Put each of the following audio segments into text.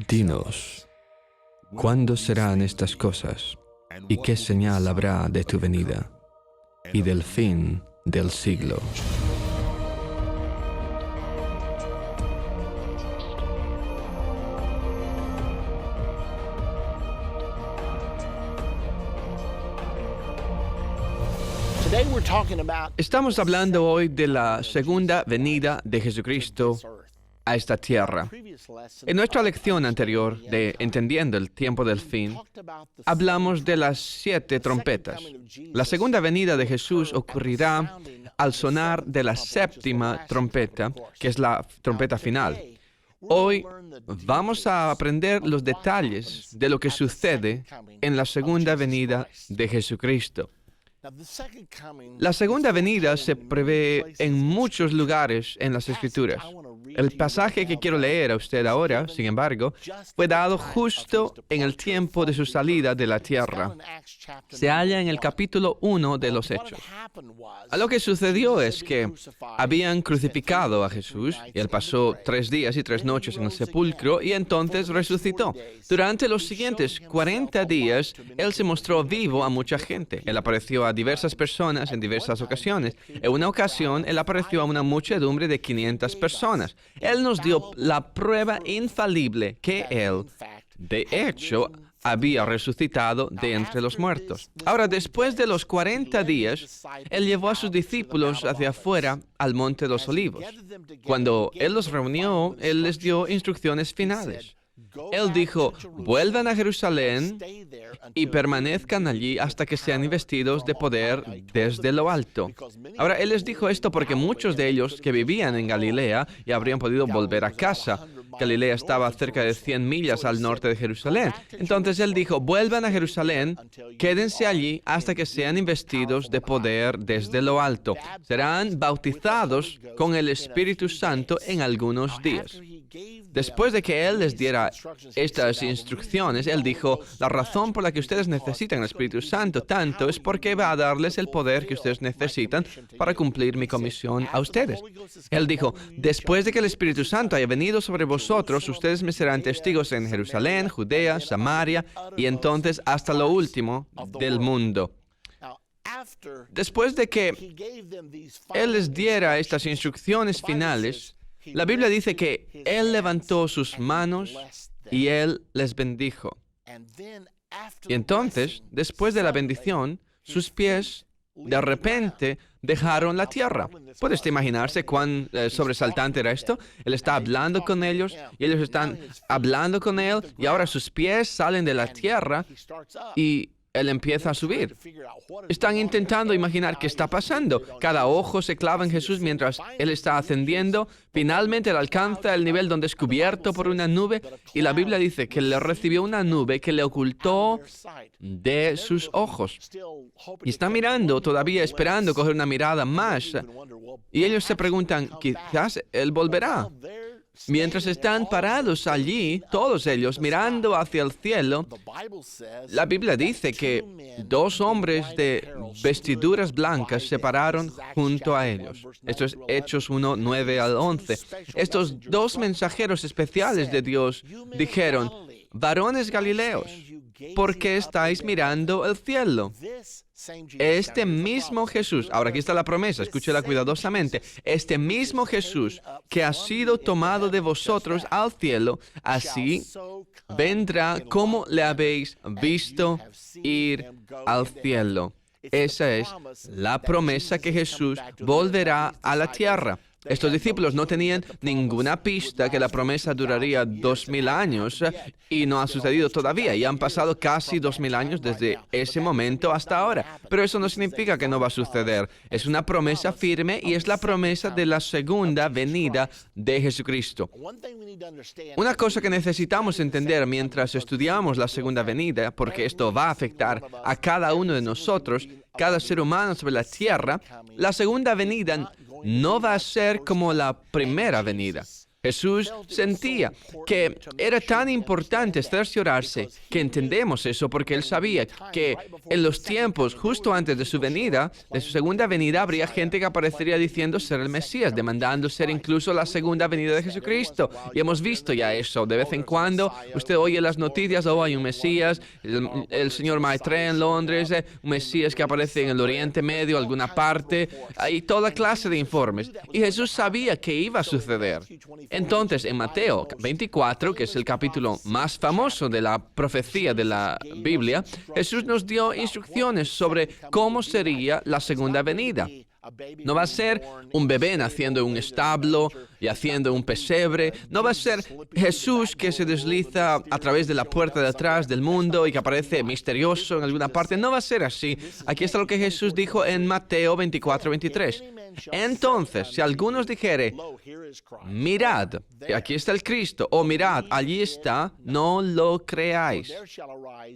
Dinos, ¿cuándo serán estas cosas? ¿Y qué señal habrá de tu venida y del fin del siglo? Estamos hablando hoy de la segunda venida de Jesucristo a esta tierra. En nuestra lección anterior de Entendiendo el tiempo del fin, hablamos de las 7 trompetas. La segunda venida de Jesús ocurrirá al sonar de la 7ª trompeta, que es la trompeta final. Hoy vamos a aprender los detalles de lo que sucede en la segunda venida de Jesucristo. La segunda venida se prevé en muchos lugares en las Escrituras. El pasaje que quiero leer a usted ahora, sin embargo, fue dado justo en el tiempo de su salida de la tierra. Se halla en el capítulo 1 de los Hechos. Lo que sucedió es que habían crucificado a Jesús, y él pasó 3 días y 3 noches en el sepulcro, y entonces resucitó. Durante los siguientes 40 días, él se mostró vivo a mucha gente. Él apareció a diversas personas en diversas ocasiones. En una ocasión, él apareció a una muchedumbre de 500 personas. Él nos dio la prueba infalible que él, de hecho, había resucitado de entre los muertos. Ahora, después de los 40 días, él llevó a sus discípulos hacia afuera al Monte de los Olivos. Cuando él los reunió, él les dio instrucciones finales. Él dijo, vuelvan a Jerusalén y permanezcan allí hasta que sean investidos de poder desde lo alto. Ahora, él les dijo esto porque muchos de ellos que vivían en Galilea ya habrían podido volver a casa. Galilea estaba cerca de 100 millas al norte de Jerusalén. Entonces él dijo, vuelvan a Jerusalén, quédense allí hasta que sean investidos de poder desde lo alto. Serán bautizados con el Espíritu Santo en algunos días. Después de que él les diera estas instrucciones, él dijo, la razón por la que ustedes necesitan el Espíritu Santo tanto es porque va a darles el poder que ustedes necesitan para cumplir mi comisión a ustedes. Él dijo, después de que el Espíritu Santo haya venido sobre vosotros, ustedes me serán testigos en Jerusalén, Judea, Samaria y entonces hasta lo último del mundo. Después de que él les diera estas instrucciones finales, la Biblia dice que él levantó sus manos y él les bendijo. Y entonces, después de la bendición, sus pies de repente dejaron la tierra. ¿Puedes imaginarse cuán sobresaltante era esto? Él está hablando con ellos y ellos están hablando con él y ahora sus pies salen de la tierra y él empieza a subir. Están intentando imaginar qué está pasando. Cada ojo se clava en Jesús mientras él está ascendiendo. Finalmente él alcanza el nivel donde es cubierto por una nube y la Biblia dice que le recibió una nube que le ocultó de sus ojos. Y está mirando, todavía esperando coger una mirada más. Y ellos se preguntan, quizás él volverá. Mientras están parados allí, todos ellos mirando hacia el cielo, la Biblia dice que 2 hombres de vestiduras blancas se pararon junto a ellos. Esto es Hechos 1, 9 al 11. Estos 2 mensajeros especiales de Dios dijeron, varones galileos, ¿por qué estáis mirando el cielo? Este mismo Jesús, ahora aquí está la promesa, escúchela cuidadosamente, este mismo Jesús que ha sido tomado de vosotros al cielo, así vendrá como le habéis visto ir al cielo. Esa es la promesa que Jesús volverá a la tierra. Estos discípulos no tenían ninguna pista que la promesa duraría 2000 años y no ha sucedido todavía. Y han pasado casi 2000 años desde ese momento hasta ahora. Pero eso no significa que no va a suceder. Es una promesa firme y es la promesa de la segunda venida de Jesucristo. Una cosa que necesitamos entender mientras estudiamos la segunda venida, porque esto va a afectar a cada uno de nosotros, cada ser humano sobre la tierra, la segunda venida no va a ser como la primera venida. Jesús sentía que era tan importante cerciorarse que entendemos eso porque Él sabía que en los tiempos justo antes de su venida, de su segunda venida, habría gente que aparecería diciendo ser el Mesías, demandando ser incluso la segunda venida de Jesucristo. Y hemos visto ya eso. De vez en cuando usted oye las noticias, hay un Mesías, el señor Maitreya en Londres, un Mesías que aparece en el Oriente Medio, alguna parte, hay toda clase de informes. Y Jesús sabía que iba a suceder. Entonces, en Mateo 24, que es el capítulo más famoso de la profecía de la Biblia, Jesús nos dio instrucciones sobre cómo sería la segunda venida. No va a ser un bebé naciendo en un establo y haciendo un pesebre. No va a ser Jesús que se desliza a través de la puerta de atrás del mundo y que aparece misterioso en alguna parte. No va a ser así. Aquí está lo que Jesús dijo en Mateo 24, 23. Entonces, si algunos dijere, mirad, aquí está el Cristo, o mirad, allí está, no lo creáis,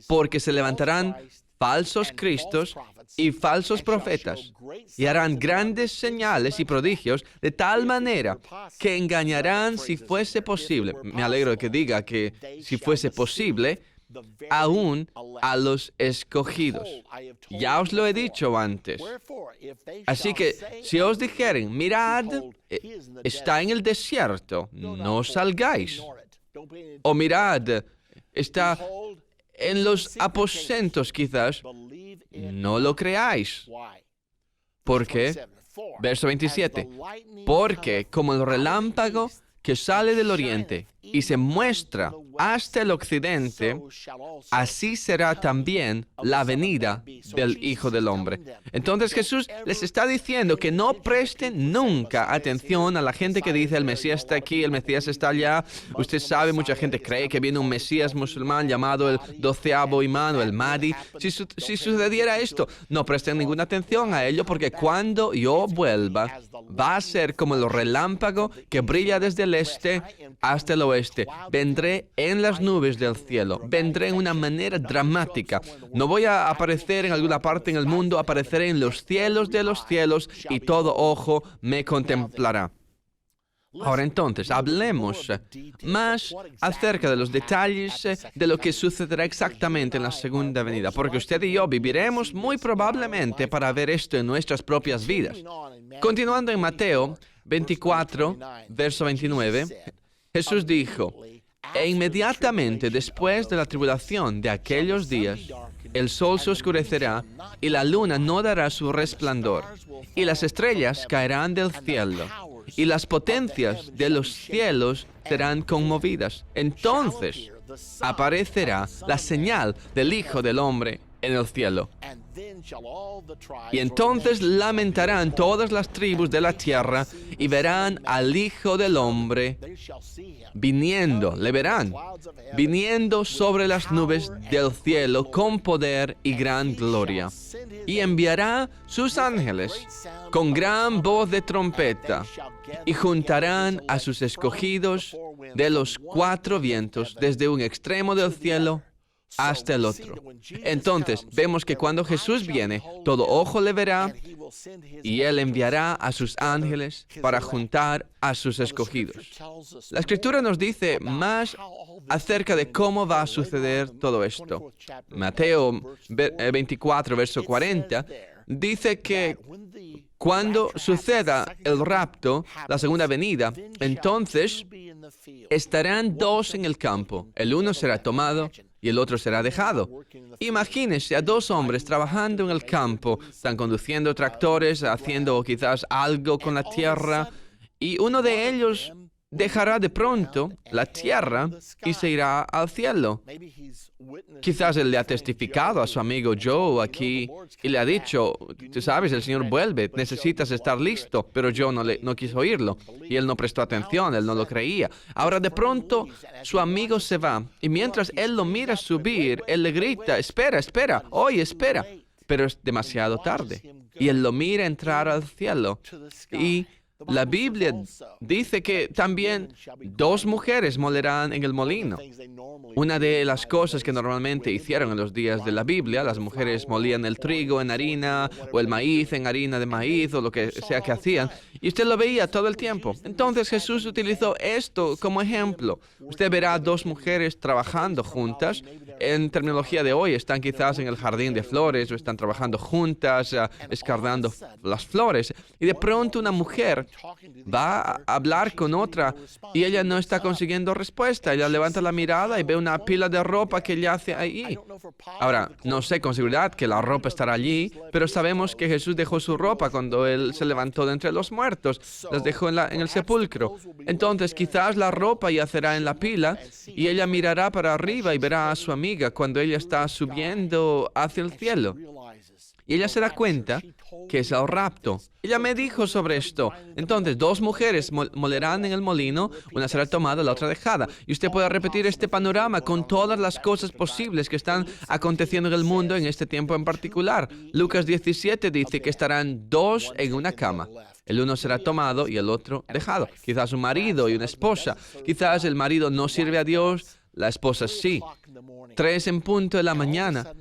porque se levantarán falsos cristos y falsos profetas, y harán grandes señales y prodigios de tal manera que engañarán, si fuese posible, me alegro de que diga que si fuese posible, aún a los escogidos. Ya os lo he dicho antes. Así que si os dijeren, mirad, está en el desierto, no salgáis. O mirad, está en los aposentos quizás, no lo creáis. ¿Por qué? Verso 27. Porque como el relámpago que sale del oriente y se muestra hasta el occidente, así será también la venida del Hijo del Hombre. Entonces Jesús les está diciendo que no presten nunca atención a la gente que dice el Mesías está aquí, el Mesías está allá. Usted sabe, mucha gente cree que viene un Mesías musulmán llamado el 12º imán o el Mahdi. Si sucediera esto, no presten ninguna atención a ello porque cuando yo vuelva, va a ser como el relámpago que brilla desde el este hasta el oeste. Vendré en las nubes del cielo. Vendré en una manera dramática. No voy a aparecer en alguna parte en el mundo, apareceré en los cielos de los cielos y todo ojo me contemplará. Ahora entonces, hablemos más acerca de los detalles de lo que sucederá exactamente en la segunda venida, porque usted y yo viviremos muy probablemente para ver esto en nuestras propias vidas. Continuando en Mateo 24, verso 29, Jesús dijo, e inmediatamente después de la tribulación de aquellos días, el sol se oscurecerá y la luna no dará su resplandor, y las estrellas caerán del cielo, y las potencias de los cielos serán conmovidas. Entonces aparecerá la señal del Hijo del Hombre en el cielo. Y entonces lamentarán todas las tribus de la tierra y verán al Hijo del Hombre viniendo, le verán, viniendo sobre las nubes del cielo con poder y gran gloria. Y enviará sus ángeles con gran voz de trompeta y juntarán a sus escogidos de los cuatro vientos desde un extremo del cielo hasta el otro. Entonces, vemos que cuando Jesús viene, todo ojo le verá y Él enviará a sus ángeles para juntar a sus escogidos. La Escritura nos dice más acerca de cómo va a suceder todo esto. Mateo 24, verso 40, dice que cuando suceda el rapto, la segunda venida, entonces estarán dos en el campo. El uno será tomado y el otro será dejado. Imagínense a dos hombres trabajando en el campo, están conduciendo tractores, haciendo quizás algo con la tierra, y uno de ellos dejará de pronto la tierra y se irá al cielo. Quizás él le ha testificado a su amigo Joe aquí y le ha dicho, tú sabes, el Señor vuelve, necesitas estar listo, pero Joe no quiso oírlo y él no prestó atención, él no lo creía. Ahora de pronto su amigo se va y mientras él lo mira subir, él le grita, espera, oye, espera, pero es demasiado tarde. Y él lo mira entrar al cielo y la Biblia dice que también 2 mujeres molerán en el molino. Una de las cosas que normalmente hicieron en los días de la Biblia, las mujeres molían el trigo en harina o el maíz en harina de maíz o lo que sea que hacían, y usted lo veía todo el tiempo. Entonces Jesús utilizó esto como ejemplo. Usted verá 2 mujeres trabajando juntas. En terminología de hoy están quizás en el jardín de flores o están trabajando juntas, escardando las flores. Y de pronto una mujer va a hablar con otra y ella no está consiguiendo respuesta. Ella levanta la mirada y ve una pila de ropa que ella hace ahí. Ahora, no sé con seguridad que la ropa estará allí, pero sabemos que Jesús dejó su ropa cuando Él se levantó de entre los muertos. Las dejó en el sepulcro. Entonces, quizás la ropa yacerá en la pila y ella mirará para arriba y verá a su amiga cuando ella está subiendo hacia el cielo. Y ella se da cuenta que es el rapto. Ella me dijo sobre esto. Entonces, 2 mujeres molerán en el molino, una será tomada, la otra dejada. Y usted puede repetir este panorama con todas las cosas posibles que están aconteciendo en el mundo en este tiempo en particular. Lucas 17 dice que estarán 2 en una cama. El uno será tomado y el otro dejado. Quizás un marido y una esposa. Quizás el marido no sirve a Dios, la esposa sí. 3 en punto de la mañana.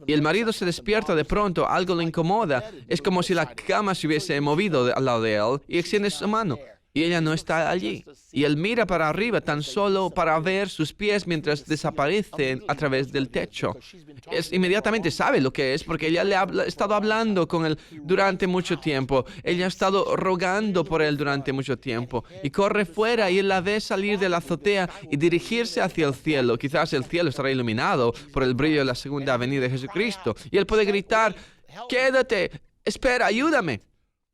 Y el marido se despierta de pronto, algo lo incomoda. Es como si la cama se hubiese movido al lado de él y extiende su mano. Y ella no está allí. Y él mira para arriba tan solo para ver sus pies mientras desaparecen a través del techo. Inmediatamente sabe lo que es porque ella le ha estado hablando con él durante mucho tiempo. Ella ha estado rogando por él durante mucho tiempo. Y corre fuera y él la ve salir de la azotea y dirigirse hacia el cielo. Quizás el cielo estará iluminado por el brillo de la segunda venida de Jesucristo. Y él puede gritar, quédate, espera, ayúdame.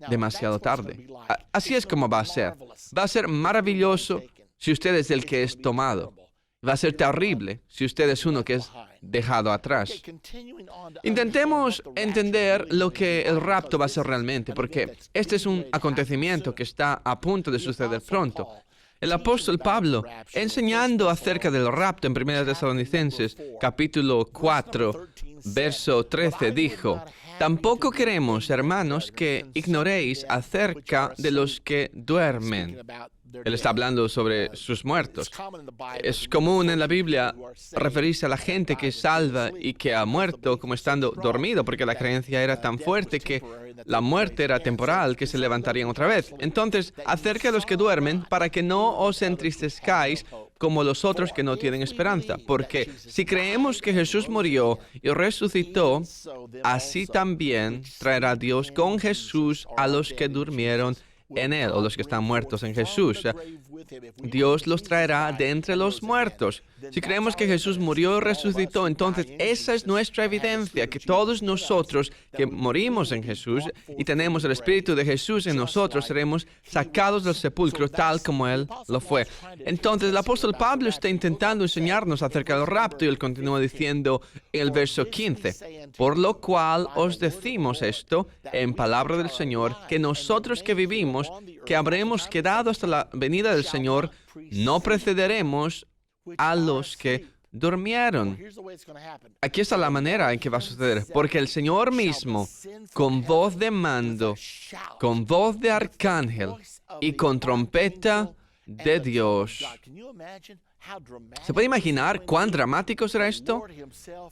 Demasiado tarde. Así es como va a ser. Va a ser maravilloso si usted es el que es tomado. Va a ser terrible si usted es uno que es dejado atrás. Intentemos entender lo que el rapto va a ser realmente, porque este es un acontecimiento que está a punto de suceder pronto. El apóstol Pablo, enseñando acerca del rapto en 1 Tesalonicenses, capítulo 4, verso 13, dijo: tampoco queremos, hermanos, que ignoréis acerca de los que duermen. Él está hablando sobre sus muertos. Es común en la Biblia referirse a la gente que es salva y que ha muerto como estando dormido, porque la creencia era tan fuerte que la muerte era temporal, que se levantarían otra vez. Entonces, acerca de los que duermen, para que no os entristezcáis como los otros que no tienen esperanza. Porque si creemos que Jesús murió y resucitó, así también traerá Dios con Jesús a los que durmieron en Él, o los que están muertos en Jesús. Dios los traerá de entre los muertos. Si creemos que Jesús murió y resucitó, entonces esa es nuestra evidencia, que todos nosotros que morimos en Jesús y tenemos el Espíritu de Jesús en nosotros, seremos sacados del sepulcro tal como Él lo fue. Entonces el apóstol Pablo está intentando enseñarnos acerca del rapto y él continúa diciendo en el verso 15, por lo cual os decimos esto en palabra del Señor, que nosotros que vivimos, que habremos quedado hasta la venida del Señor, no precederemos a los que durmieron. Aquí está la manera en que va a suceder, porque el Señor mismo, con voz de mando, con voz de arcángel y con trompeta de Dios. ¿Se puede imaginar cuán dramático será esto?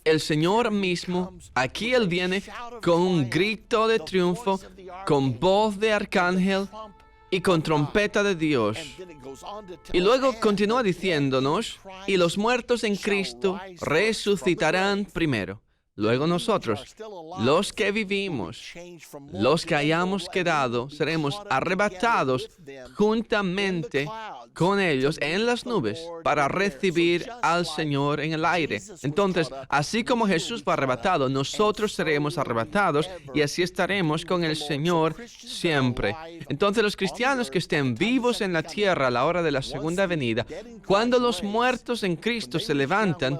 El Señor mismo, aquí Él viene con un grito de triunfo, con voz de arcángel y con trompeta de Dios. Y luego continúa diciéndonos, y los muertos en Cristo resucitarán primero. Luego nosotros, los que vivimos, los que hayamos quedado, seremos arrebatados juntamente con ellos en las nubes para recibir al Señor en el aire. Entonces, así como Jesús fue arrebatado, nosotros seremos arrebatados y así estaremos con el Señor siempre. Entonces, los cristianos que estén vivos en la tierra a la hora de la segunda venida, cuando los muertos en Cristo se levantan,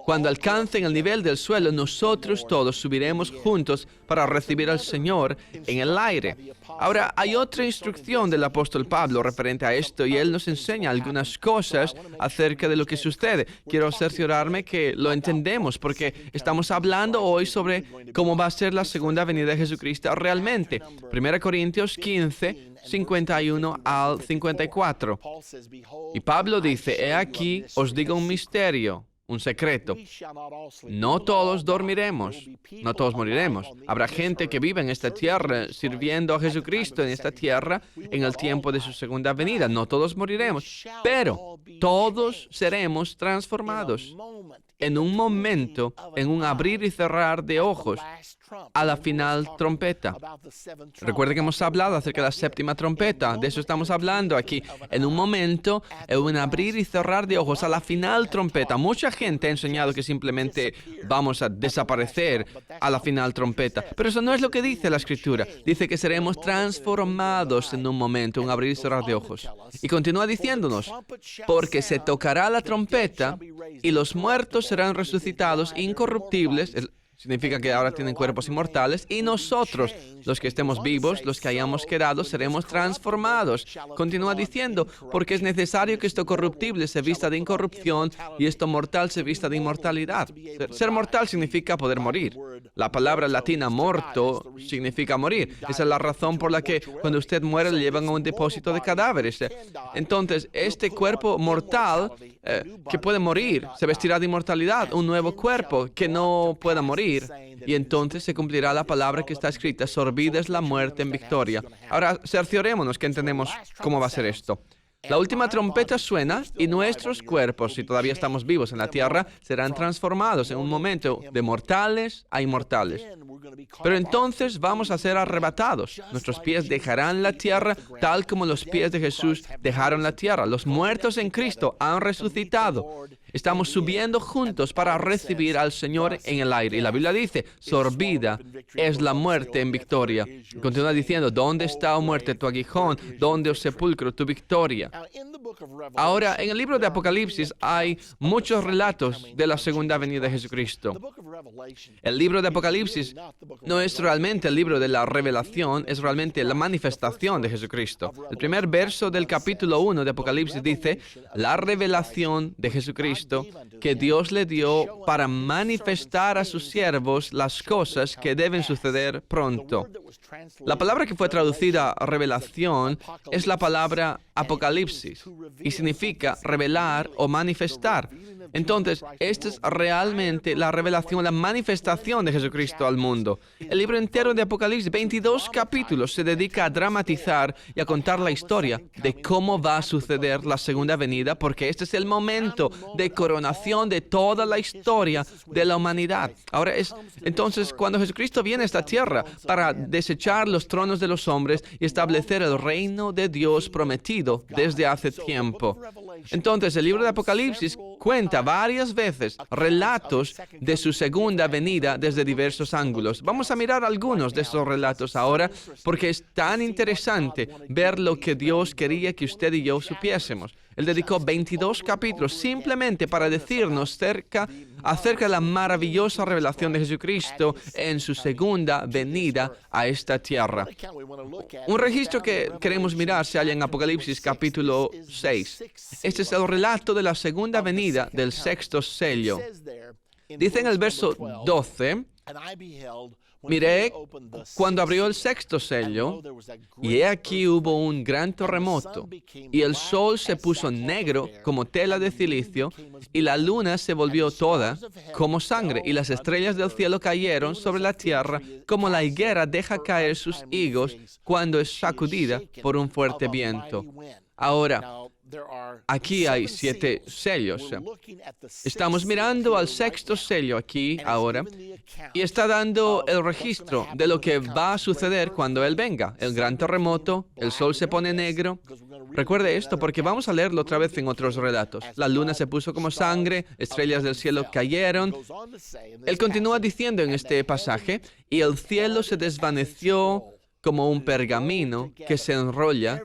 cuando alcancen el nivel del suelo, nosotros todos subiremos juntos para recibir al Señor en el aire. Ahora, hay otra instrucción del apóstol Pablo referente a esto y él nos enseña algunas cosas acerca de lo que sucede. Quiero cerciorarme que lo entendemos porque estamos hablando hoy sobre cómo va a ser la segunda venida de Jesucristo realmente. 1 Corintios 15, 51 al 54. Y Pablo dice, he aquí, os digo un misterio. Un secreto. No todos dormiremos, no todos moriremos. Habrá gente que vive en esta tierra sirviendo a Jesucristo en esta tierra en el tiempo de su segunda venida. No todos moriremos, pero todos seremos transformados en un momento, en un abrir y cerrar de ojos, a la final trompeta. Recuerda que hemos hablado acerca de la séptima trompeta. De eso estamos hablando aquí. En un momento, en un abrir y cerrar de ojos, a la final trompeta. Mucha gente ha enseñado que simplemente vamos a desaparecer a la final trompeta. Pero eso no es lo que dice la Escritura. Dice que seremos transformados en un momento, un abrir y cerrar de ojos. Y continúa diciéndonos, porque se tocará la trompeta y los muertos serán resucitados incorruptibles. Significa que ahora tienen cuerpos inmortales y nosotros, los que estemos vivos, los que hayamos quedado, seremos transformados. Continúa diciendo, porque es necesario que esto corruptible se vista de incorrupción y esto mortal se vista de inmortalidad. Ser mortal significa poder morir. La palabra latina morto significa morir. Esa es la razón por la que cuando usted muere le llevan a un depósito de cadáveres. Entonces, este cuerpo mortal que puede morir se vestirá de inmortalidad, un nuevo cuerpo que no pueda morir. Y entonces se cumplirá la palabra que está escrita, sorbida es la muerte en victoria. Ahora, cerciorémonos que entendemos cómo va a ser esto. La última trompeta suena y nuestros cuerpos, si todavía estamos vivos en la tierra, serán transformados en un momento de mortales a inmortales. Pero entonces vamos a ser arrebatados. Nuestros pies dejarán la tierra tal como los pies de Jesús dejaron la tierra. Los muertos en Cristo han resucitado. Estamos subiendo juntos para recibir al Señor en el aire. Y la Biblia dice, sorbida es la muerte en victoria. Y continúa diciendo, ¿dónde está, oh muerte, tu aguijón? ¿Dónde, oh sepulcro, tu victoria? Ahora, en el libro de Apocalipsis hay muchos relatos de la segunda venida de Jesucristo. El libro de Apocalipsis no es realmente el libro de la revelación, es realmente la manifestación de Jesucristo. El primer verso del capítulo 1 de Apocalipsis dice, la revelación de Jesucristo que Dios le dio para manifestar a sus siervos las cosas que deben suceder pronto. La palabra que fue traducida revelación es la palabra apocalipsis y significa revelar o manifestar. Entonces, esta es realmente la revelación, la manifestación de Jesucristo al mundo. El libro entero de Apocalipsis, 22 capítulos, se dedica a dramatizar y a contar la historia de cómo va a suceder la segunda venida, porque este es el momento de coronación de toda la historia de la humanidad. Ahora entonces, cuando Jesucristo viene a esta tierra para desechar los tronos de los hombres y establecer el reino de Dios prometido desde hace tiempo. Entonces, el libro de Apocalipsis cuenta varias veces relatos de su segunda venida desde diversos ángulos. Vamos a mirar algunos de esos relatos ahora porque es tan interesante ver lo que Dios quería que usted y yo supiésemos. Él dedicó 22 capítulos simplemente para decirnos acerca de la maravillosa revelación de Jesucristo en su segunda venida a esta tierra. Un registro que queremos mirar se halla en Apocalipsis capítulo 6. Este es el relato de la segunda venida del sexto sello. Dice en el verso 12, miré cuando abrió el sexto sello, y he aquí hubo un gran terremoto, y el sol se puso negro como tela de cilicio, y la luna se volvió toda como sangre, y las estrellas del cielo cayeron sobre la tierra como la higuera deja caer sus higos cuando es sacudida por un fuerte viento. Ahora, aquí hay 7 sellos. Estamos mirando al 6º sello aquí ahora y está dando el registro de lo que va a suceder cuando Él venga. El gran terremoto, el sol se pone negro. Recuerde esto porque vamos a leerlo otra vez en otros relatos. La luna se puso como sangre, estrellas del cielo cayeron. Él continúa diciendo en este pasaje, y el cielo se desvaneció como un pergamino que se enrolla,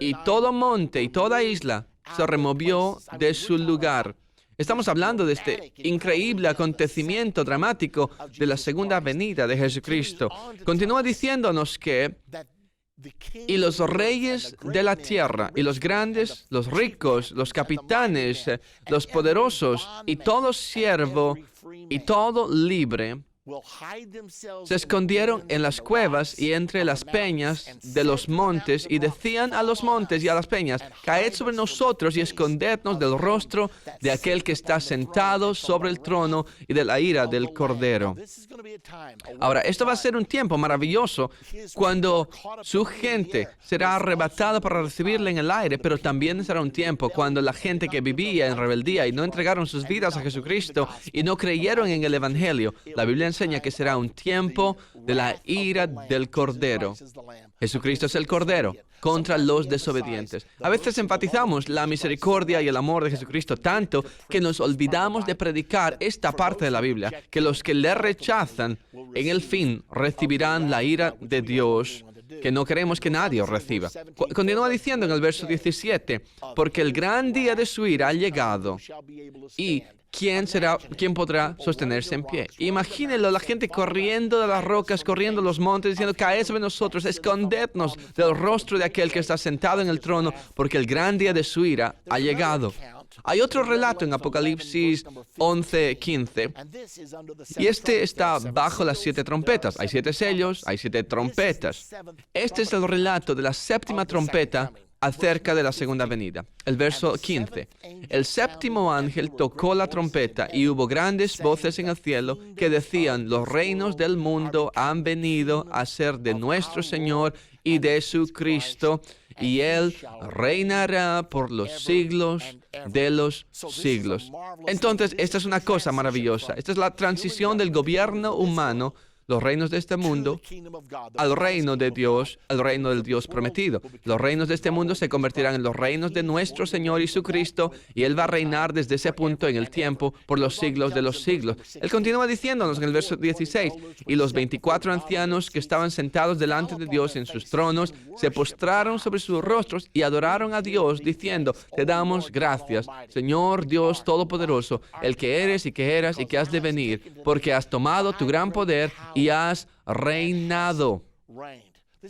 y todo monte y toda isla se removió de su lugar. Estamos hablando de este increíble acontecimiento dramático de la segunda venida de Jesucristo. Continúa diciéndonos que y los reyes de la tierra, y los grandes, los ricos, los capitanes, los poderosos, y todo siervo, y todo libre, se escondieron en las cuevas y entre las peñas de los montes y decían a los montes y a las peñas, caed sobre nosotros y escondednos del rostro de aquel que está sentado sobre el trono y de la ira del Cordero. Ahora, esto va a ser un tiempo maravilloso cuando su gente será arrebatada para recibirle en el aire, pero también será un tiempo cuando la gente que vivía en rebeldía y no entregaron sus vidas a Jesucristo y no creyeron en el Evangelio, la Biblia enseña que será un tiempo de la ira del Cordero. Jesucristo es el Cordero contra los desobedientes. A veces enfatizamos la misericordia y el amor de Jesucristo tanto que nos olvidamos de predicar esta parte de la Biblia, que los que le rechazan en el fin recibirán la ira de Dios, que no queremos que nadie reciba. Continúa diciendo en el verso 17, porque el gran día de su ira ha llegado, y ¿quién podrá sostenerse en pie? Imagínenlo, la gente corriendo de las rocas, corriendo los montes, diciendo, caed sobre nosotros, escondednos del rostro de aquel que está sentado en el trono, porque el gran día de su ira ha llegado. Hay otro relato en Apocalipsis 11:15, y este está bajo las 7 trompetas. Hay 7 sellos, hay 7 trompetas. Este es el relato de la 7ª trompeta acerca de la segunda venida. El verso 15. El 7º ángel tocó la trompeta y hubo grandes voces en el cielo que decían, los reinos del mundo han venido a ser de nuestro Señor y de su Cristo, y Él reinará por los siglos de los siglos. Entonces, esta es una cosa maravillosa. Esta es la transición del gobierno humano, los reinos de este mundo, al reino de Dios, al reino del Dios prometido. Los reinos de este mundo se convertirán en los reinos de nuestro Señor y su Cristo, y Él va a reinar desde ese punto en el tiempo por los siglos de los siglos. Él continúa diciéndonos en el verso 16, y los 24 ancianos que estaban sentados delante de Dios en sus tronos, se postraron sobre sus rostros y adoraron a Dios, diciendo, te damos gracias, Señor Dios Todopoderoso, el que eres y que eras y que has de venir, porque has tomado tu gran poder y has reinado.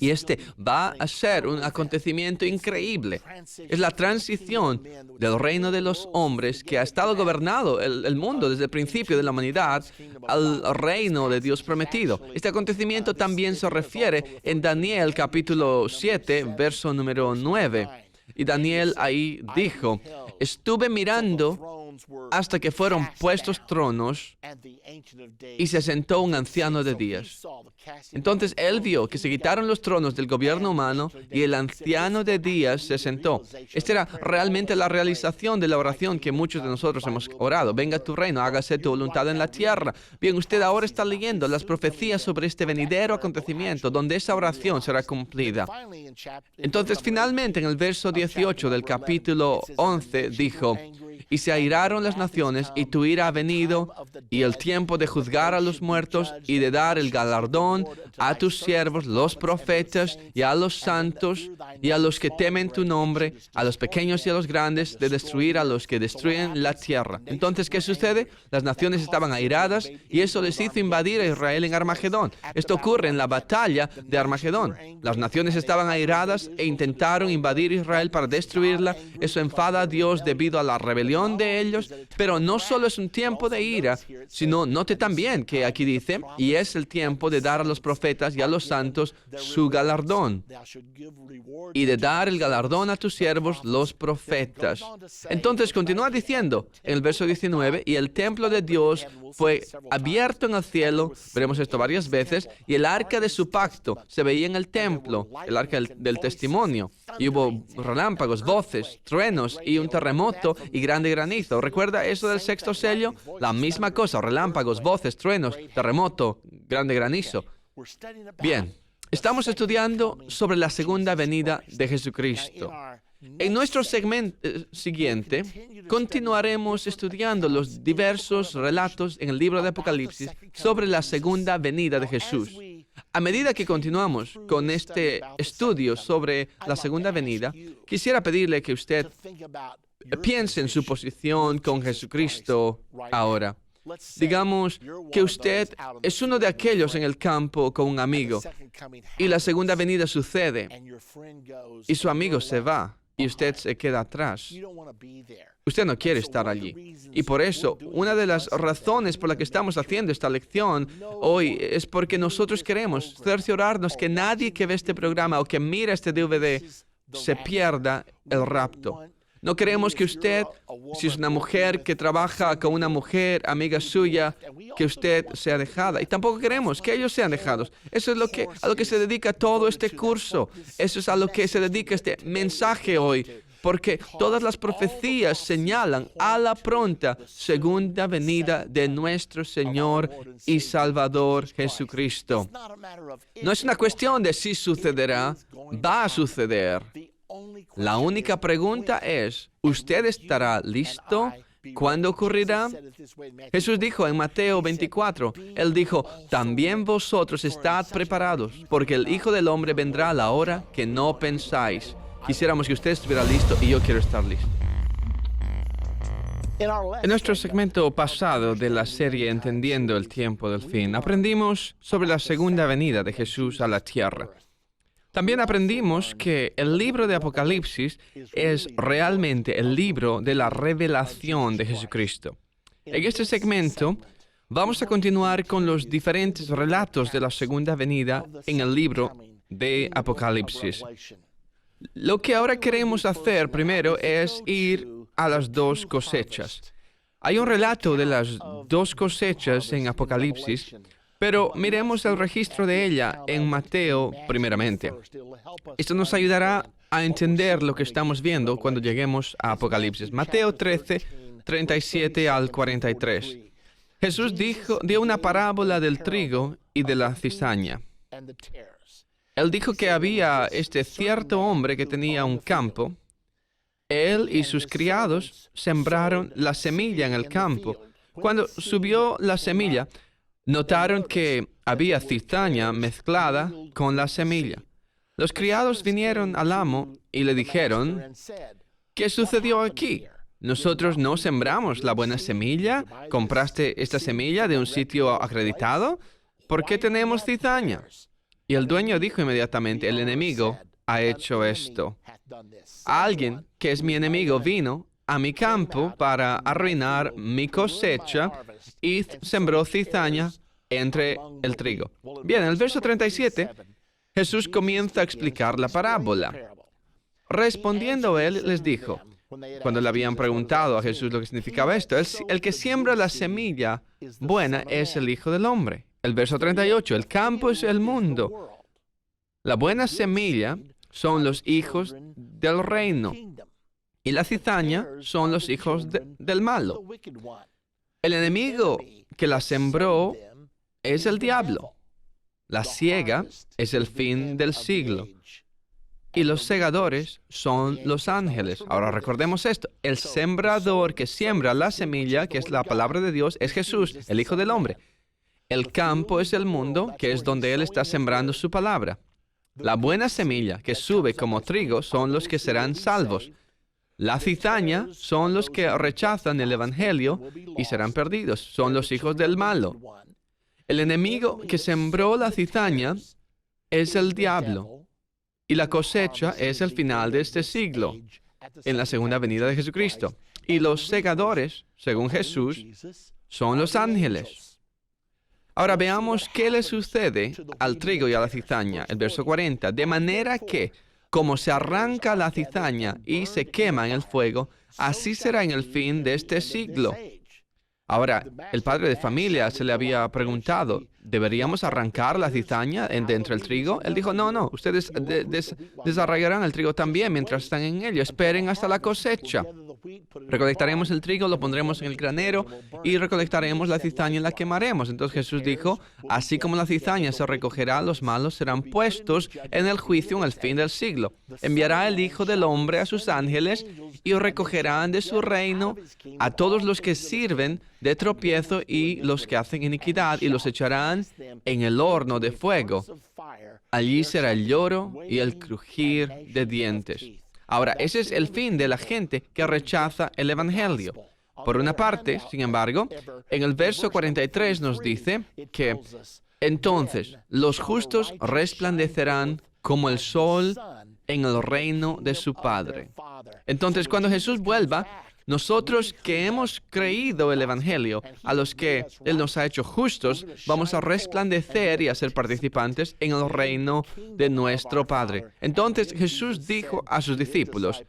Y este va a ser un acontecimiento increíble. Es la transición del reino de los hombres que ha estado gobernado el mundo desde el principio de la humanidad al reino de Dios prometido. Este acontecimiento también se refiere en Daniel capítulo 7, verso número 9. Y Daniel ahí dijo, estuve mirando hasta que fueron puestos tronos y se sentó un anciano de días. Entonces él vio que se quitaron los tronos del gobierno humano y el anciano de días se sentó. Esta era realmente la realización de la oración que muchos de nosotros hemos orado. Venga tu reino, hágase tu voluntad en la tierra. Bien, usted ahora está leyendo las profecías sobre este venidero acontecimiento donde esa oración será cumplida. Entonces finalmente en el verso 18 del capítulo 11 dijo, y se airaron las naciones, y tu ira ha venido, y el tiempo de juzgar a los muertos, y de dar el galardón a tus siervos, los profetas, y a los santos, y a los que temen tu nombre, a los pequeños y a los grandes, de destruir a los que destruyen la tierra. Entonces, ¿qué sucede? Las naciones estaban airadas, y eso les hizo invadir a Israel en Armagedón. Esto ocurre en la batalla de Armagedón. Las naciones estaban airadas e intentaron invadir Israel para destruirla. Eso enfada a Dios debido a la rebelión destrucción de ellos, pero no solo es un tiempo de ira, sino note también que aquí dice, y es el tiempo de dar a los profetas y a los santos su galardón, y de dar el galardón a tus siervos, los profetas. Entonces continúa diciendo en el verso 19, y el templo de Dios fue abierto en el cielo, veremos esto varias veces, y el arca de su pacto se veía en el templo, el arca del testimonio, y hubo relámpagos, voces, truenos y un terremoto y grande granizo. ¿Recuerda eso del sexto sello? La misma cosa, relámpagos, voces, truenos, terremoto, grande granizo. Bien, estamos estudiando sobre la segunda venida de Jesucristo. En nuestro segmento siguiente, continuaremos estudiando los diversos relatos en el libro de Apocalipsis sobre la segunda venida de Jesús. A medida que continuamos con este estudio sobre la segunda venida, quisiera pedirle que usted piense en su posición con Jesucristo ahora. Digamos que usted es uno de aquellos en el campo con un amigo y la segunda venida sucede y su amigo se va y usted se queda atrás. Usted no quiere estar allí. Y por eso, una de las razones por la que estamos haciendo esta lección hoy es porque nosotros queremos cerciorarnos que nadie que ve este programa o que mira este DVD se pierda el rapto. No queremos que usted, si es una mujer que trabaja con una mujer amiga suya, que usted sea dejada. Y tampoco queremos que ellos sean dejados. Eso es a lo que se dedica todo este curso. Eso es a lo que se dedica este mensaje hoy. Porque todas las profecías señalan a la pronta segunda venida de nuestro Señor y Salvador Jesucristo. No es una cuestión de si sucederá, va a suceder. La única pregunta es, ¿usted estará listo? ¿Cuándo ocurrirá? Jesús dijo en Mateo 24, Él dijo, también vosotros estad preparados, porque el Hijo del Hombre vendrá a la hora que no pensáis. Quisiéramos que usted estuviera listo y yo quiero estar listo. En nuestro segmento pasado de la serie Entendiendo el tiempo del fin, aprendimos sobre la segunda venida de Jesús a la tierra. También aprendimos que el libro de Apocalipsis es realmente el libro de la revelación de Jesucristo. En este segmento vamos a continuar con los diferentes relatos de la segunda venida en el libro de Apocalipsis. Lo que ahora queremos hacer primero es ir a las dos cosechas. Hay un relato de las dos cosechas en Apocalipsis, pero miremos el registro de ella en Mateo primeramente. Esto nos ayudará a entender lo que estamos viendo cuando lleguemos a Apocalipsis. Mateo 13, 37 al 43. Jesús dio una parábola del trigo y de la cizaña. Él dijo que había este cierto hombre que tenía un campo. Él y sus criados sembraron la semilla en el campo. Cuando subió la semilla, notaron que había cizaña mezclada con la semilla. Los criados vinieron al amo y le dijeron, ¿qué sucedió aquí? ¿Nosotros no sembramos la buena semilla? ¿Compraste esta semilla de un sitio acreditado? ¿Por qué tenemos cizaña? Y el dueño dijo inmediatamente, el enemigo ha hecho esto. Alguien que es mi enemigo vino a mi campo para arruinar mi cosecha y sembró cizaña entre el trigo. Bien, en el verso 37, Jesús comienza a explicar la parábola. Respondiendo él, les dijo, cuando le habían preguntado a Jesús lo que significaba esto, el que siembra la semilla buena es el Hijo del Hombre. El verso 38, el campo es el mundo. La buena semilla son los hijos del reino. Y la cizaña son los hijos del malo. El enemigo que la sembró es el diablo. La siega es el fin del siglo. Y los segadores son los ángeles. Ahora recordemos esto. El sembrador que siembra la semilla, que es la palabra de Dios, es Jesús, el Hijo del Hombre. El campo es el mundo, que es donde Él está sembrando su palabra. La buena semilla que sube como trigo son los que serán salvos. La cizaña son los que rechazan el Evangelio y serán perdidos. Son los hijos del malo. El enemigo que sembró la cizaña es el diablo. Y la cosecha es el final de este siglo, en la segunda venida de Jesucristo. Y los segadores, según Jesús, son los ángeles. Ahora veamos qué le sucede al trigo y a la cizaña. El verso 40. De manera que, como se arranca la cizaña y se quema en el fuego, así será en el fin de este siglo. Ahora, el padre de familia se le había preguntado, ¿deberíamos arrancar la cizaña de entre el trigo? Él dijo, no, ustedes desarraigarán el trigo también mientras están en ello. Esperen hasta la cosecha. Recolectaremos el trigo, lo pondremos en el granero y recolectaremos la cizaña y la quemaremos. Entonces Jesús dijo, así como la cizaña se recogerá, los malos serán puestos en el juicio en el fin del siglo. Enviará el Hijo del Hombre a sus ángeles y recogerán de su reino a todos los que sirven de tropiezo y los que hacen iniquidad, y los echarán en el horno de fuego. Allí será el lloro y el crujir de dientes. Ahora, ese es el fin de la gente que rechaza el Evangelio. Por una parte, sin embargo, en el verso 43 nos dice que entonces los justos resplandecerán como el sol en el reino de su Padre. Entonces, cuando Jesús vuelva, nosotros que hemos creído el Evangelio, a los que Él nos ha hecho justos, vamos a resplandecer y a ser participantes en el reino de nuestro Padre. Entonces Jesús dijo a sus discípulos,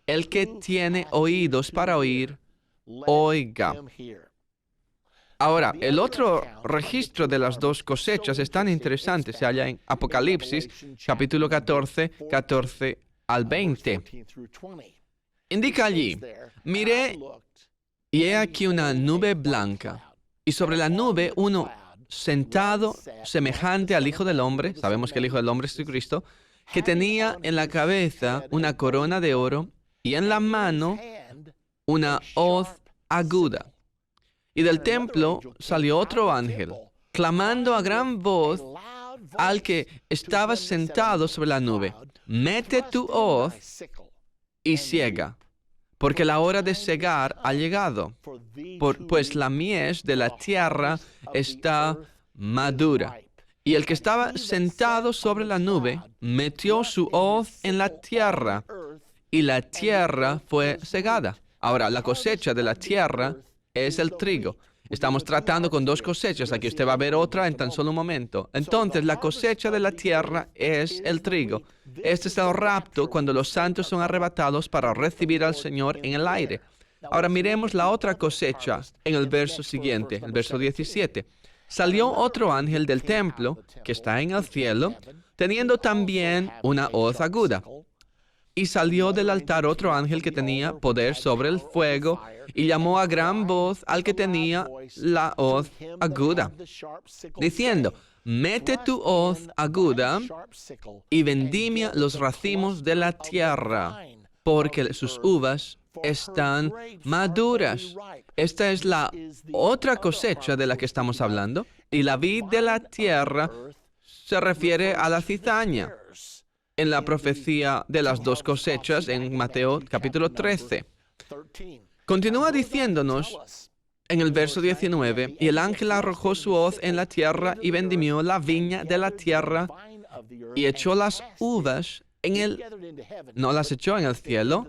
el que tiene oídos para oír, oiga. Ahora, el otro registro de las dos cosechas es tan interesante, se halla en Apocalipsis, capítulo 14, 14 al 20. Indica allí, miré y he aquí una nube blanca, y sobre la nube uno sentado semejante al Hijo del Hombre, sabemos que el Hijo del Hombre es Jesucristo, que tenía en la cabeza una corona de oro y en la mano una hoz aguda. Y del templo salió otro ángel, clamando a gran voz al que estaba sentado sobre la nube, mete tu hoz y siega, porque la hora de segar ha llegado, pues la mies de la tierra está madura. Y el que estaba sentado sobre la nube metió su hoz en la tierra, y la tierra fue segada. Ahora, la cosecha de la tierra es el trigo. Estamos tratando con dos cosechas. Aquí usted va a ver otra en tan solo un momento. Entonces, la cosecha de la tierra es el trigo. Este es el rapto cuando los santos son arrebatados para recibir al Señor en el aire. Ahora miremos la otra cosecha en el verso siguiente, el verso 17. Salió otro ángel del templo, que está en el cielo, teniendo también una hoz aguda. Y salió del altar otro ángel que tenía poder sobre el fuego, y llamó a gran voz al que tenía la hoz aguda, diciendo, mete tu hoz aguda y vendimia los racimos de la tierra, porque sus uvas están maduras. Esta es la otra cosecha de la que estamos hablando, y la vid de la tierra se refiere a la cizaña en la profecía de las dos cosechas en Mateo capítulo 13. Continúa diciéndonos en el verso 19, y el ángel arrojó su hoz en la tierra y vendimió la viña de la tierra y echó las uvas no las echó en el cielo,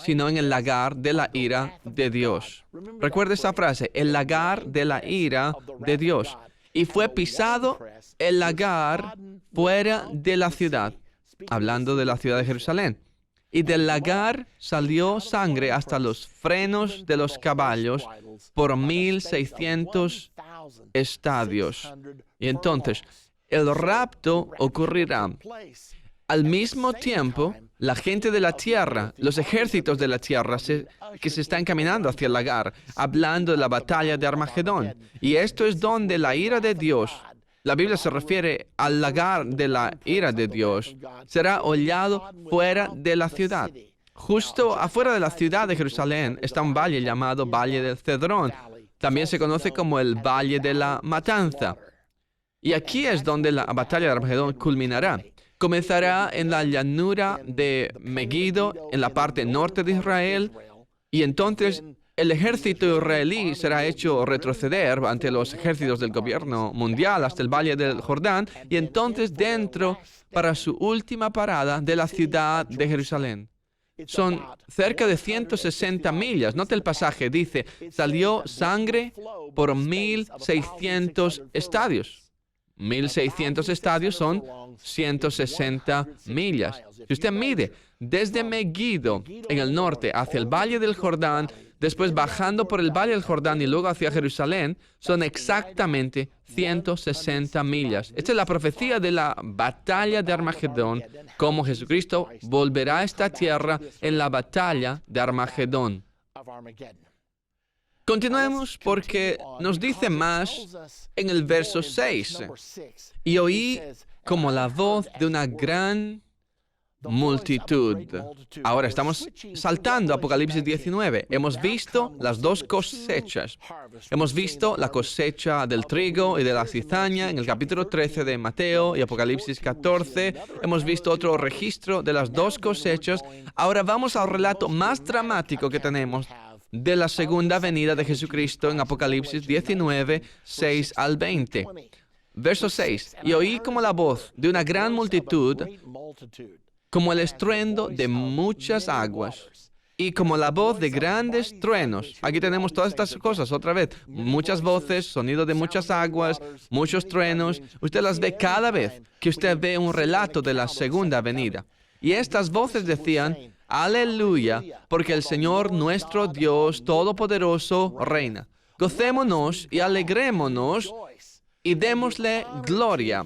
sino en el lagar de la ira de Dios. Recuerda esa frase, el lagar de la ira de Dios. Y fue pisado el lagar fuera de la ciudad, hablando de la ciudad de Jerusalén. Y del lagar salió sangre hasta los frenos de los caballos por 1,600 estadios. Y entonces, el rapto ocurrirá. Al mismo tiempo, la gente de la tierra, los ejércitos de la tierra que se están caminando hacia el lagar, hablando de la batalla de Armagedón. Y esto es donde la ira de Dios, la Biblia se refiere al lagar de la ira de Dios, será hollado fuera de la ciudad. Justo afuera de la ciudad de Jerusalén está un valle llamado Valle del Cedrón. También se conoce como el Valle de la Matanza. Y aquí es donde la batalla de Armagedón culminará. Comenzará en la llanura de Megiddo, en la parte norte de Israel, y entonces el ejército israelí será hecho retroceder ante los ejércitos del gobierno mundial hasta el Valle del Jordán, y entonces dentro para su última parada de la ciudad de Jerusalén. son cerca de 160 millas. Nota el pasaje, dice, salió sangre por 1.600 estadios. 1.600 estadios son 160 millas. Si usted mide desde Megiddo, en el norte, hacia el Valle del Jordán, después bajando por el Valle del Jordán y luego hacia Jerusalén, son exactamente 160 millas. Esta es la profecía de la batalla de Armagedón, cómo Jesucristo volverá a esta tierra en la batalla de Armagedón. Continuemos porque nos dice más en el verso 6. Y oí como la voz de una gran multitud. Ahora estamos saltando a Apocalipsis 19. Hemos visto las dos cosechas. Hemos visto la cosecha del trigo y de la cizaña en el capítulo 13 de Mateo y Apocalipsis 14. Hemos visto otro registro de las dos cosechas. Ahora vamos al relato más dramático que tenemos de la segunda venida de Jesucristo en Apocalipsis 19, 6 al 20. Verso 6. Y oí como la voz de una gran multitud, como el estruendo de muchas aguas, y como la voz de grandes truenos. Aquí tenemos todas estas cosas otra vez. Muchas voces, sonido de muchas aguas, muchos truenos. Usted las ve cada vez que usted ve un relato de la segunda venida. Y estas voces decían, aleluya, porque el Señor nuestro Dios Todopoderoso reina. Gocémonos y alegrémonos y démosle gloria,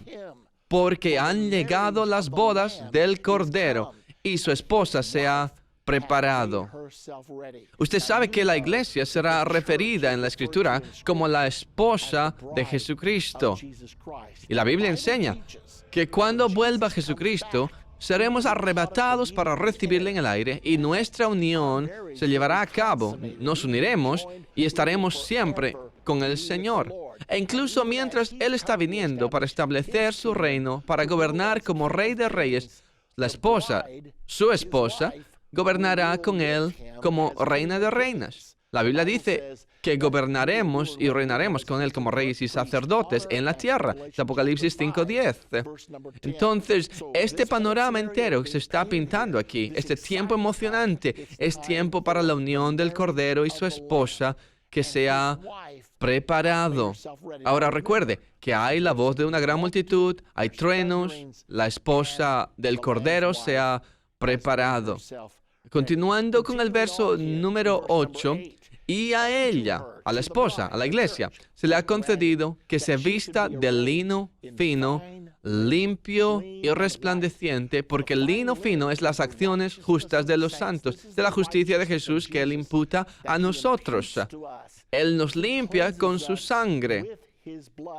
porque han llegado las bodas del Cordero y su esposa se ha preparado. Usted sabe que la iglesia será referida en la Escritura como la esposa de Jesucristo. Y la Biblia enseña que cuando vuelva Jesucristo, seremos arrebatados para recibirle en el aire y nuestra unión se llevará a cabo. Nos uniremos y estaremos siempre con el Señor. E incluso mientras Él está viniendo para establecer su reino, para gobernar como Rey de Reyes, la esposa, su esposa, gobernará con Él como Reina de Reinas. La Biblia dice que gobernaremos y reinaremos con Él como reyes y sacerdotes en la tierra. Es Apocalipsis 5:10. Entonces, este panorama entero que se está pintando aquí, este tiempo emocionante, es tiempo para la unión del Cordero y su esposa que se ha preparado. Ahora recuerde que hay la voz de una gran multitud, hay truenos, la esposa del Cordero se ha preparado. Continuando con el verso número 8, y a ella, a la esposa, a la iglesia, se le ha concedido que se vista de lino fino, limpio y resplandeciente, porque el lino fino es las acciones justas de los santos, de la justicia de Jesús que Él imputa a nosotros. Él nos limpia con su sangre.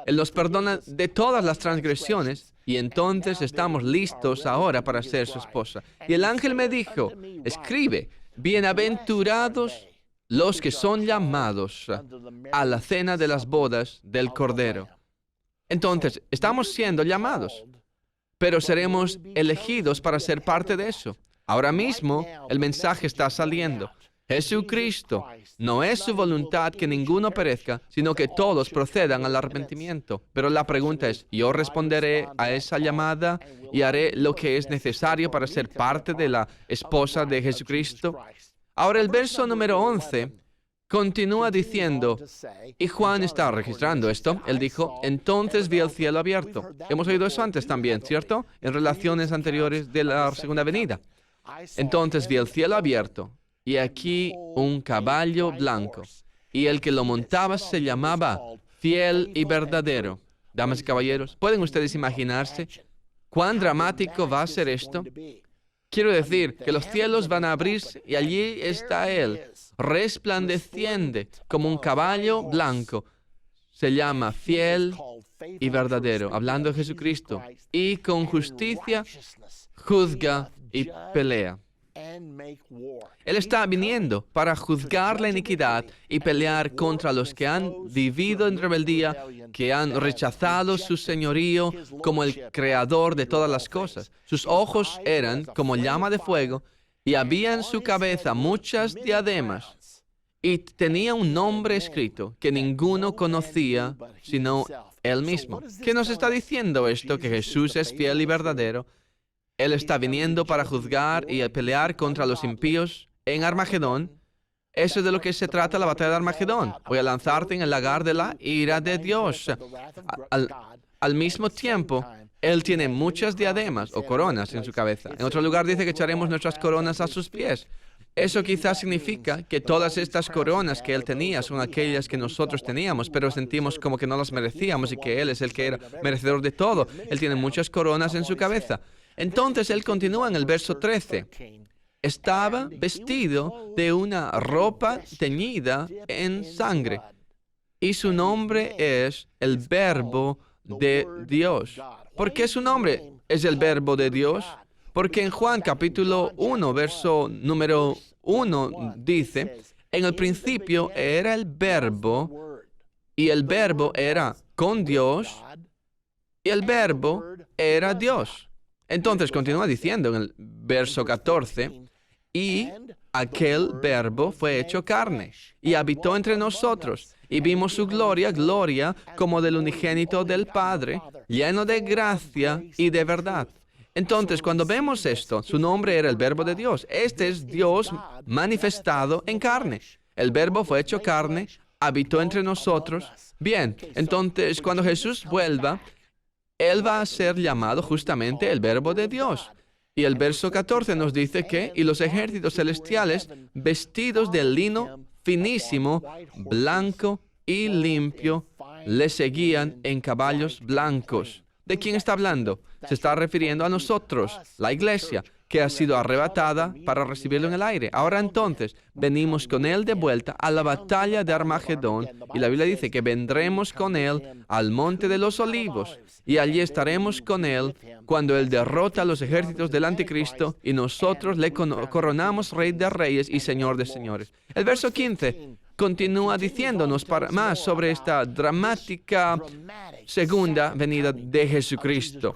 Él nos perdona de todas las transgresiones y entonces estamos listos ahora para ser su esposa. Y el ángel me dijo, escribe, bienaventurados los que son llamados a la cena de las bodas del Cordero. Entonces, estamos siendo llamados, pero seremos elegidos para ser parte de eso. Ahora mismo, el mensaje está saliendo. Jesucristo, no es su voluntad que ninguno perezca, sino que todos procedan al arrepentimiento. Pero la pregunta es, ¿yo responderé a esa llamada y haré lo que es necesario para ser parte de la esposa de Jesucristo? Ahora el verso número 11 continúa diciendo, y Juan está registrando esto, él dijo, entonces vi el cielo abierto. Hemos oído eso antes también, ¿cierto? En relaciones anteriores de la segunda venida. Entonces vi el cielo abierto, y aquí un caballo blanco, y el que lo montaba se llamaba Fiel y Verdadero. Damas y caballeros, ¿pueden ustedes imaginarse cuán dramático va a ser esto? Quiero decir que los cielos van a abrirse y allí está Él, resplandeciente como un caballo blanco. Se llama Fiel y Verdadero, hablando de Jesucristo. Y con justicia juzga y pelea. Él está viniendo para juzgar la iniquidad y pelear contra los que han vivido en rebeldía, que han rechazado su señorío como el creador de todas las cosas. Sus ojos eran como llama de fuego y había en su cabeza muchas diademas y tenía un nombre escrito que ninguno conocía sino Él mismo. ¿Qué nos está diciendo esto? Que Jesús es fiel y verdadero. Él está viniendo para juzgar y pelear contra los impíos en Armagedón. Eso es de lo que se trata la batalla de Armagedón. Voy a lanzarte en el lagar de la ira de Dios. Al mismo tiempo, Él tiene muchas diademas o coronas en su cabeza. En otro lugar dice que echaremos nuestras coronas a sus pies. Eso quizás significa que todas estas coronas que Él tenía son aquellas que nosotros teníamos, pero sentimos como que no las merecíamos y que Él es el que era merecedor de todo. Él tiene muchas coronas en su cabeza. Entonces Él continúa en el verso 13. Estaba vestido de una ropa teñida en sangre, y su nombre es el Verbo de Dios. ¿Por qué su nombre es el Verbo de Dios? Porque en Juan capítulo 1, verso número 1 dice, en el principio era el Verbo, y el Verbo era con Dios, y el Verbo era Dios. Entonces continúa diciendo en el verso 14, y aquel Verbo fue hecho carne, y habitó entre nosotros, y vimos su gloria, gloria como del unigénito del Padre, lleno de gracia y de verdad. Entonces, cuando vemos esto, su nombre era el Verbo de Dios. Este es Dios manifestado en carne. El Verbo fue hecho carne, habitó entre nosotros. Bien, entonces, cuando Jesús vuelva, Él va a ser llamado justamente el Verbo de Dios. Y el verso 14 nos dice que, y los ejércitos celestiales, vestidos de lino finísimo, blanco y limpio, le seguían en caballos blancos. ¿De quién está hablando? Se está refiriendo a nosotros, la iglesia, que ha sido arrebatada para recibirlo en el aire. Ahora entonces, venimos con Él de vuelta a la batalla de Armagedón, y la Biblia dice que vendremos con Él al monte de los olivos, y allí estaremos con Él cuando Él derrota a los ejércitos del anticristo, y nosotros le coronamos Rey de Reyes y Señor de Señores. El verso 15 continúa diciéndonos más sobre esta dramática segunda venida de Jesucristo.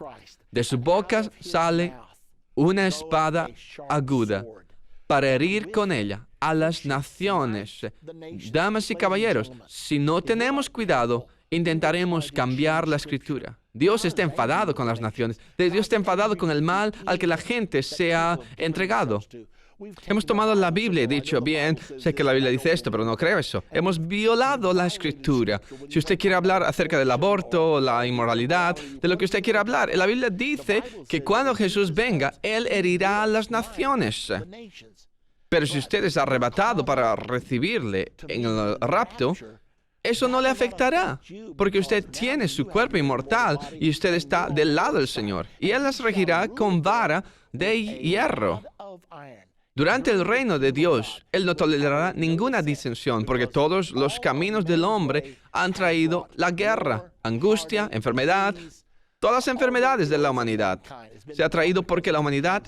De su boca sale una espada aguda para herir con ella a las naciones. Damas y caballeros, si no tenemos cuidado, intentaremos cambiar la Escritura. Dios está enfadado con las naciones. Dios está enfadado con el mal al que la gente se ha entregado. Hemos tomado la Biblia y dicho, bien, sé que la Biblia dice esto, pero no creo eso. Hemos violado la Escritura. Si usted quiere hablar acerca del aborto, la inmoralidad, de lo que usted quiera hablar, la Biblia dice que cuando Jesús venga, Él herirá a las naciones. Pero si usted es arrebatado para recibirle en el rapto, eso no le afectará, porque usted tiene su cuerpo inmortal y usted está del lado del Señor. Y Él las regirá con vara de hierro. Durante el reino de Dios, Él no tolerará ninguna disensión, porque todos los caminos del hombre han traído la guerra, angustia, enfermedad. Todas las enfermedades de la humanidad se ha traído porque la humanidad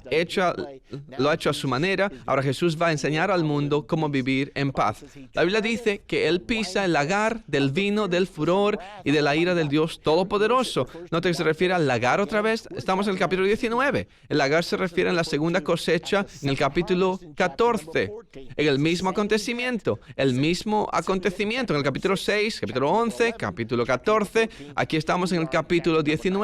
lo ha hecho a su manera. Ahora Jesús va a enseñar al mundo cómo vivir en paz. La Biblia dice que Él pisa el lagar del vino, del furor y de la ira del Dios Todopoderoso. ¿Note que se refiere al lagar otra vez? Estamos en el capítulo 19. El lagar se refiere a la segunda cosecha en el capítulo 14. En el mismo acontecimiento en el capítulo 6, capítulo 11, capítulo 14. Aquí estamos en el capítulo 19.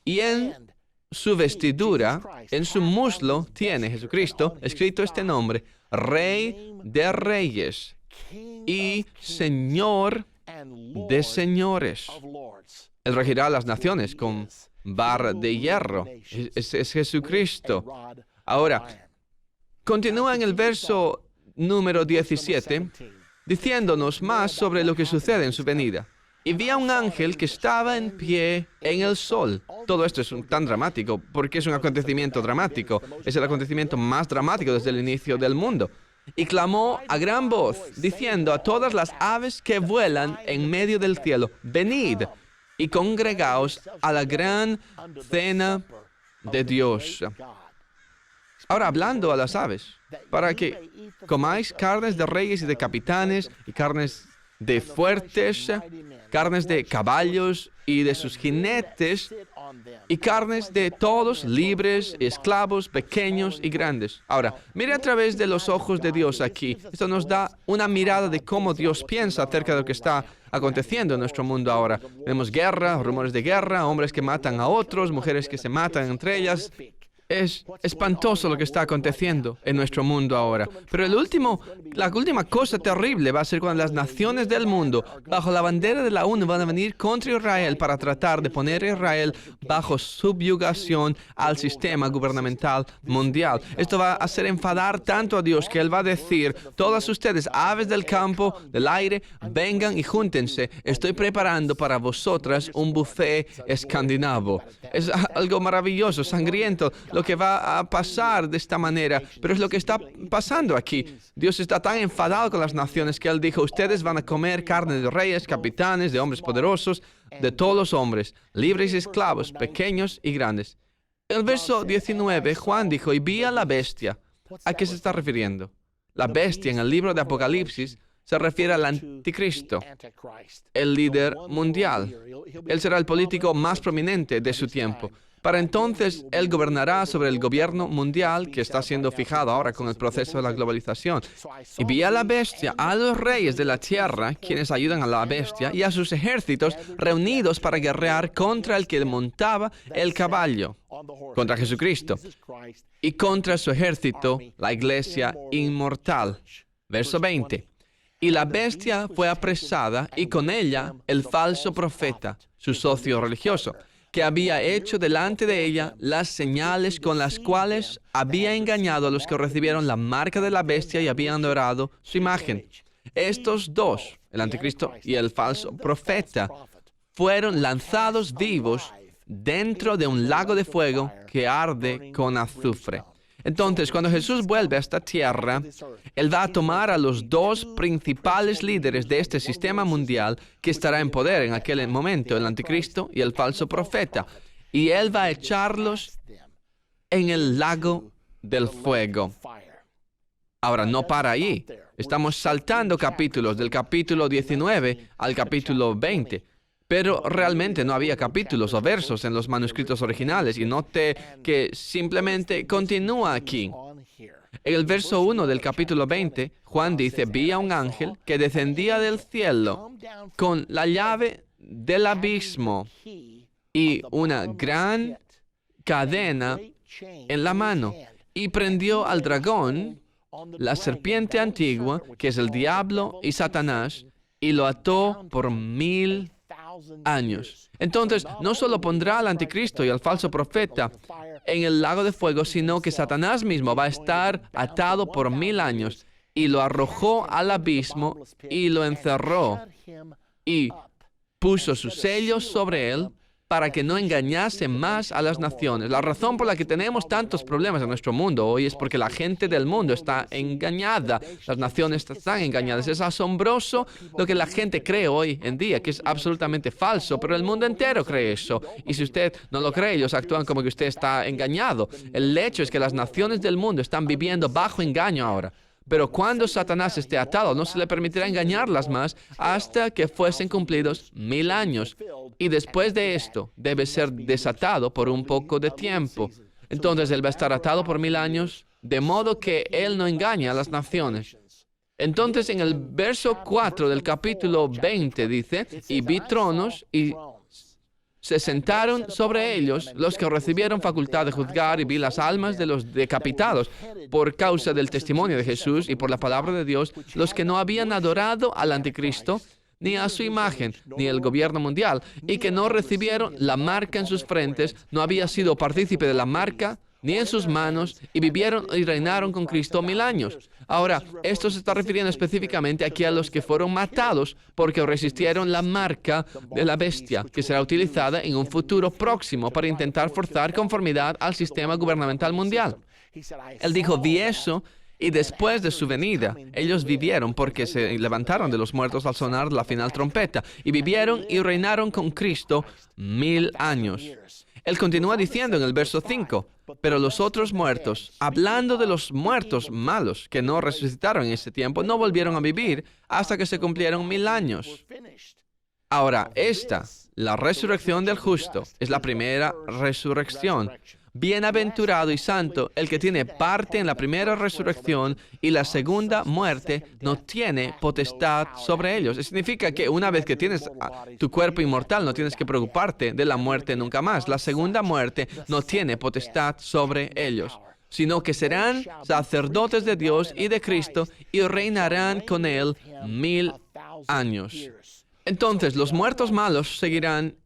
Y en su vestidura, en su muslo, tiene Jesucristo escrito este nombre: Rey de Reyes y Señor de Señores. Él regirá a las naciones con vara de hierro. Es Jesucristo. Ahora, continúa en el verso número 17, diciéndonos más sobre lo que sucede en su venida. Y vi a un ángel que estaba en pie en el sol. Todo esto es tan dramático porque es un acontecimiento dramático. Es el acontecimiento más dramático desde el inicio del mundo. Y clamó a gran voz, diciendo a todas las aves que vuelan en medio del cielo: venid y congregaos a la gran cena de Dios. Ahora, hablando a las aves, para que comáis carnes de reyes y de capitanes, y carnes de fuertes, carnes de caballos y de sus jinetes, y carnes de todos, libres, esclavos, pequeños y grandes. Ahora, mire a través de los ojos de Dios aquí. Esto nos da una mirada de cómo Dios piensa acerca de lo que está aconteciendo en nuestro mundo ahora. Vemos guerra, rumores de guerra, hombres que matan a otros, mujeres que se matan entre ellas. Es espantoso lo que está aconteciendo en nuestro mundo ahora. Pero la última cosa terrible va a ser cuando las naciones del mundo, bajo la bandera de la ONU, van a venir contra Israel para tratar de poner a Israel bajo subyugación al sistema gubernamental mundial. Esto va a hacer enfadar tanto a Dios que Él va a decir: todas ustedes, aves del campo, del aire, vengan y júntense. Estoy preparando para vosotras un buffet escandinavo. Es algo maravilloso, sangriento, lo que va a pasar de esta manera, pero es lo que está pasando aquí. Dios está tan enfadado con las naciones que Él dijo: ustedes van a comer carne de reyes, capitanes, de hombres poderosos, de todos los hombres, libres y esclavos, pequeños y grandes. En el verso 19, Juan dijo: y vi a la bestia. ¿A qué se está refiriendo? La bestia en el libro de Apocalipsis se refiere al anticristo, el líder mundial. Él será el político más prominente de su tiempo. Para entonces, Él gobernará sobre el gobierno mundial que está siendo fijado ahora con el proceso de la globalización. Y vi a la bestia, a los reyes de la tierra, quienes ayudan a la bestia, y a sus ejércitos reunidos para guerrear contra el que montaba el caballo, contra Jesucristo, y contra su ejército, la iglesia inmortal. Verso 20. Y la bestia fue apresada, y con ella el falso profeta, su socio religioso, que había hecho delante de ella las señales con las cuales había engañado a los que recibieron la marca de la bestia y habían adorado su imagen. Estos dos, el anticristo y el falso profeta, fueron lanzados vivos dentro de un lago de fuego que arde con azufre. Entonces, cuando Jesús vuelve a esta tierra, Él va a tomar a los dos principales líderes de este sistema mundial que estará en poder en aquel momento, el anticristo y el falso profeta, y Él va a echarlos en el lago del fuego. Ahora, no para allí. Estamos saltando capítulos, del capítulo 19 al capítulo 20. Pero realmente no había capítulos o versos en los manuscritos originales, y note que simplemente continúa aquí. En el verso 1 del capítulo 20, Juan dice: vi a un ángel que descendía del cielo con la llave del abismo y una gran cadena en la mano, y prendió al dragón, la serpiente antigua, que es el diablo y Satanás, y lo ató por 1000 años. Entonces, no solo pondrá al anticristo y al falso profeta en el lago de fuego, sino que Satanás mismo va a estar atado por 1000 años, y lo arrojó al abismo y lo encerró y puso sus sellos sobre él para que no engañase más a las naciones. La razón por la que tenemos tantos problemas en nuestro mundo hoy es porque la gente del mundo está engañada. Las naciones están engañadas. Es asombroso lo que la gente cree hoy en día, que es absolutamente falso, pero el mundo entero cree eso. Y si usted no lo cree, ellos actúan como que usted está engañado. El hecho es que las naciones del mundo están viviendo bajo engaño ahora. Pero cuando Satanás esté atado, no se le permitirá engañarlas más hasta que fuesen cumplidos 1000 años. Y después de esto, debe ser desatado por un poco de tiempo. Entonces, Él va a estar atado por 1000 años, de modo que Él no engañe a las naciones. Entonces, en el verso 4 del capítulo 20 dice: y vi tronos y se sentaron sobre ellos los que recibieron facultad de juzgar, y vi las almas de los decapitados por causa del testimonio de Jesús y por la palabra de Dios, los que no habían adorado al anticristo, ni a su imagen, ni el gobierno mundial, y que no recibieron la marca en sus frentes, no había sido partícipe de la marca, ni en sus manos, y vivieron y reinaron con Cristo 1000 años. Ahora, esto se está refiriendo específicamente aquí a los que fueron matados porque resistieron la marca de la bestia, que será utilizada en un futuro próximo para intentar forzar conformidad al sistema gubernamental mundial. Él dijo: vi eso, y después de su venida, ellos vivieron porque se levantaron de los muertos al sonar la final trompeta, y vivieron y reinaron con Cristo 1000 años. Él continúa diciendo en el verso 5, pero los otros muertos, hablando de los muertos malos que no resucitaron en ese tiempo, no volvieron a vivir hasta que se cumplieron 1000 años. Ahora, la resurrección del justo, es la primera resurrección. Bienaventurado y santo el que tiene parte en la primera resurrección y la segunda muerte no tiene potestad sobre ellos. Eso significa que una vez que tienes tu cuerpo inmortal, no tienes que preocuparte de la muerte nunca más. La segunda muerte no tiene potestad sobre ellos, sino que serán sacerdotes de Dios y de Cristo y reinarán con Él 1000 años. Entonces, los muertos malos seguirán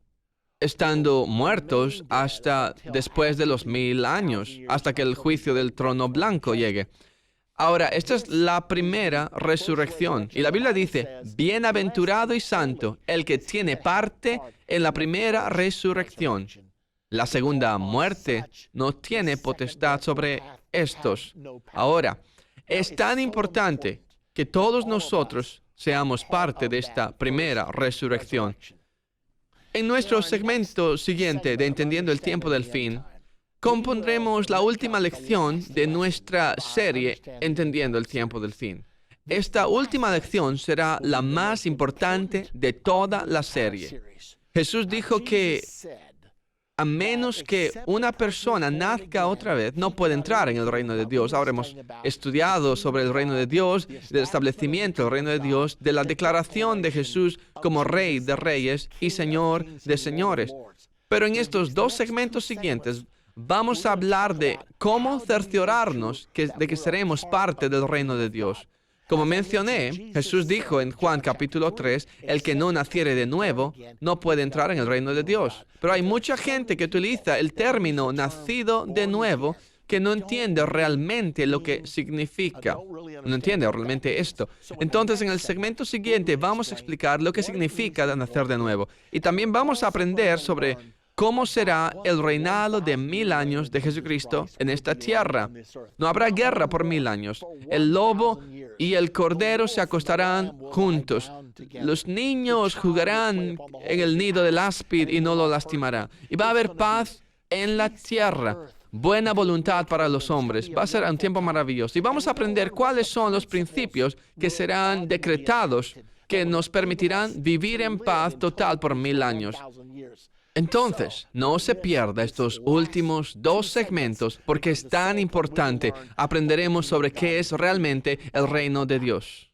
estando muertos hasta después de los 1000 años, hasta que el juicio del trono blanco llegue. Ahora, esta es la primera resurrección. Y la Biblia dice, bienaventurado y santo el que tiene parte en la primera resurrección. La segunda muerte no tiene potestad sobre estos. Ahora, es tan importante que todos nosotros seamos parte de esta primera resurrección. En nuestro segmento siguiente de Entendiendo el Tiempo del Fin, compondremos la última lección de nuestra serie Entendiendo el Tiempo del Fin. Esta última lección será la más importante de toda la serie. Jesús dijo que a menos que una persona nazca otra vez, no puede entrar en el reino de Dios. Ahora hemos estudiado sobre el reino de Dios, del establecimiento del reino de Dios, de la declaración de Jesús como Rey de Reyes y Señor de Señores. Pero en estos dos segmentos siguientes vamos a hablar de cómo cerciorarnos de que seremos parte del reino de Dios. Como mencioné, Jesús dijo en Juan capítulo 3, el que no naciere de nuevo no puede entrar en el reino de Dios. Pero hay mucha gente que utiliza el término nacido de nuevo que no entiende realmente lo que significa. No entiende realmente esto. Entonces, en el segmento siguiente vamos a explicar lo que significa nacer de nuevo. Y también vamos a aprender sobre cómo será el reinado de 1000 años de Jesucristo en esta tierra. No habrá guerra por 1000 años. El lobo y el cordero se acostarán juntos. Los niños jugarán en el nido del áspid y no lo lastimará. Y va a haber paz en la tierra. Buena voluntad para los hombres. Va a ser un tiempo maravilloso. Y vamos a aprender cuáles son los principios que serán decretados, que nos permitirán vivir en paz total por 1000 años. Entonces, no se pierda estos últimos dos segmentos porque es tan importante. Aprenderemos sobre qué es realmente el reino de Dios.